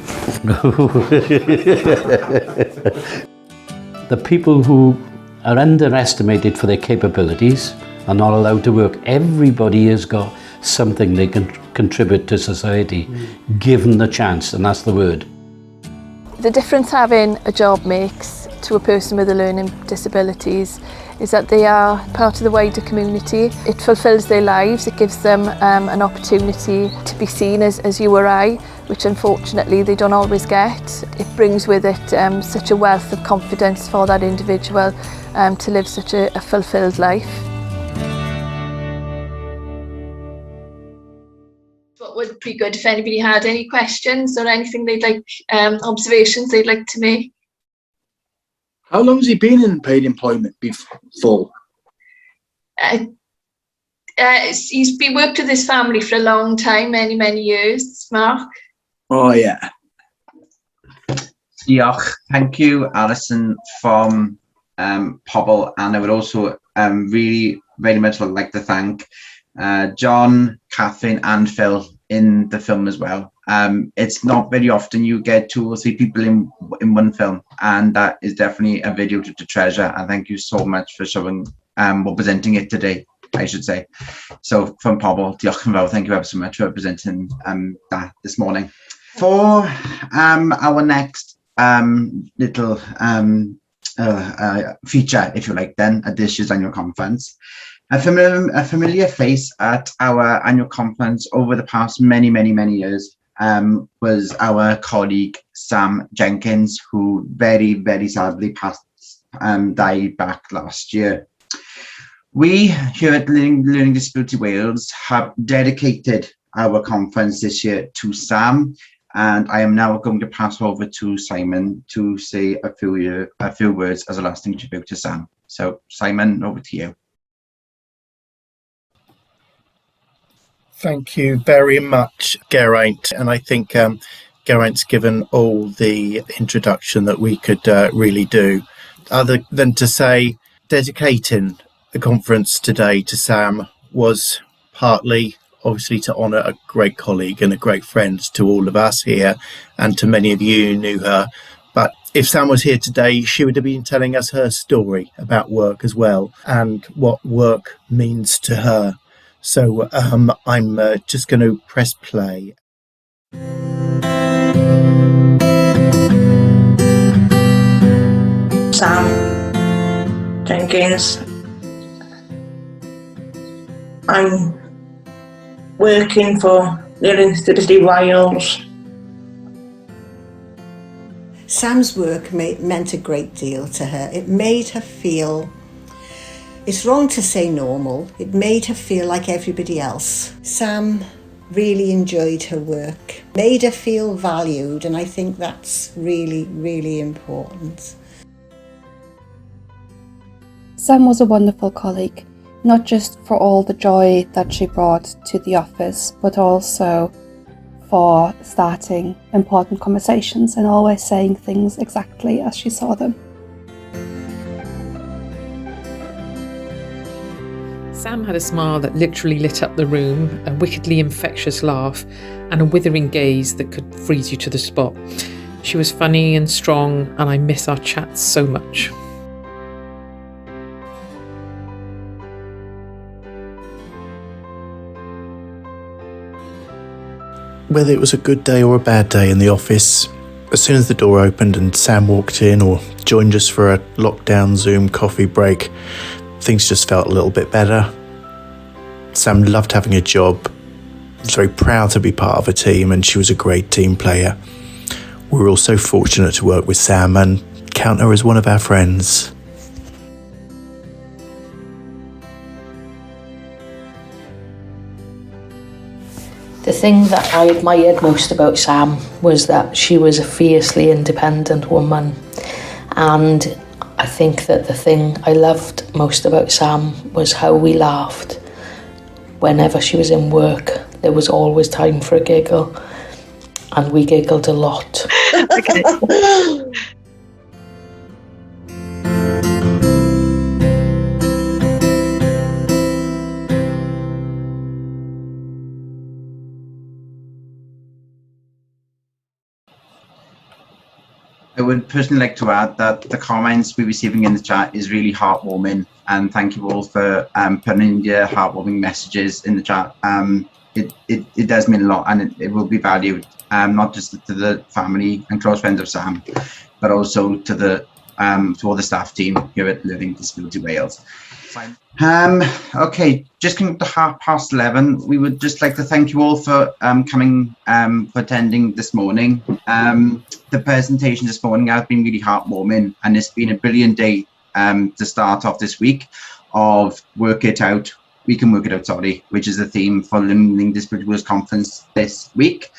S19: The people who are underestimated for their capabilities are not allowed to work. Everybody has got something they can contribute to society, given the chance, and that's the word.
S13: The difference having a job makes to a person with learning disabilities is that they are part of the wider community. It fulfills their lives, it gives them an opportunity to be seen as you or I, which unfortunately they don't always get. It brings with it such a wealth of confidence for that individual to live such a fulfilled life.
S12: What would be good if anybody had any questions or anything they'd like, observations they'd like to make?
S4: How long has he been in paid employment before?
S12: He's been worked with his family for a long time, many years, Mark.
S4: Oh yeah.
S1: Diolch. Thank you, Alison from Pobl, and I would also really very much like to thank John, Catherine and Phil in the film as well. It's not very often you get 2 or 3 people in one film, and that is definitely a video to treasure, and thank you so much for showing or presenting it today, I should say. So from Pobl, diolch yn fawr, thank you ever so much for presenting that this morning. For our next little feature, if you like, then at this year's annual conference, a familiar face at our annual conference over the past many years was our colleague Sam Jenkins, who very sadly died back last year. We here at Learning Disability Wales have dedicated our conference this year to Sam, and I am now going to pass over to Simon to say a few words as a lasting tribute to Sam. So Simon, over to you.
S21: Thank you very much, Geraint. And I think Geraint's given all the introduction that we could really do, other than to say dedicating the conference today to Sam was partly obviously to honour a great colleague and a great friend to all of us here and to many of you who knew her. But if Sam was here today, she would have been telling us her story about work as well and what work means to her. So I'm just going to press play.
S22: Sam Jenkins. I'm working for Learning Disability Wales.
S23: Sam's work meant a great deal to her. It made her feel, it's wrong to say normal, it made her feel like everybody else. Sam really enjoyed her work, made her feel valued, and I think that's really important.
S24: Sam was a wonderful colleague, not just for all the joy that she brought to the office, but also for starting important conversations and always saying things exactly as she saw them.
S25: Sam had a smile that literally lit up the room, a wickedly infectious laugh, and a withering gaze that could freeze you to the spot. She was funny and strong, and I miss our chats so much.
S21: Whether it was a good day or a bad day in the office, as soon as the door opened and Sam walked in or joined us for a lockdown Zoom coffee break, things just felt a little bit better. Sam loved having a job, was very proud to be part of a team, and she was a great team player. We were all so fortunate to work with Sam and count her as one of our friends.
S2: The thing that I admired most about Sam was that she was a fiercely independent woman, and I think that the thing I loved most about Sam was how we laughed. Whenever she was in work, there was always time for a giggle, and we giggled a lot.
S1: I would personally like to add that the comments we're receiving in the chat is really heartwarming, and thank you all for putting in your heartwarming messages in the chat. It does mean a lot, and it will be valued, not just to the family and close friends of Sam, but also to all the staff team here at Learning Disability Wales. Okay, just coming up to 11:30, we would just like to thank you all for coming, for attending this morning. The presentation this morning has been really heartwarming, and it's been a brilliant day to start off this week of Work It Out. We Can Work It Out, sorry, which is the theme for Learning Disability Wales Conference this week.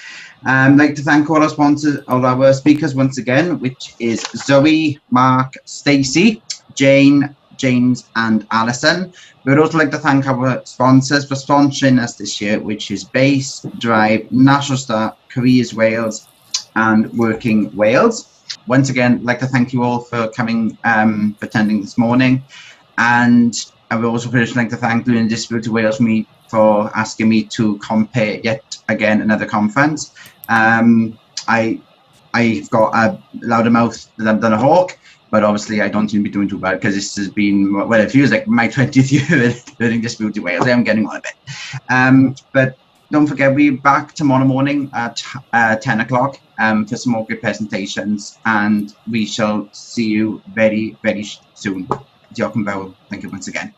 S1: I'd like to thank all our sponsors, all our speakers once again, which is Zoe, Mark, Stacey, Jane, James and Alison. We would also like to thank our sponsors for sponsoring us this year, which is Base, Drive, National Star, Careers Wales and Working Wales. Once again, I'd like to thank you all for coming, for attending this morning. And I would also personally like to thank Learning Disability Wales for asking me to compare yet again another conference. I've got a louder mouth than a hawk, but obviously I don't seem to be doing too bad because this has been, well, it feels like my 20th year at Learning Disability Wales. I am getting on a bit. But don't forget, we're back tomorrow morning at 10 o'clock for some more good presentations, and we shall see you very, very soon. Diolch yn fawr. Thank you once again.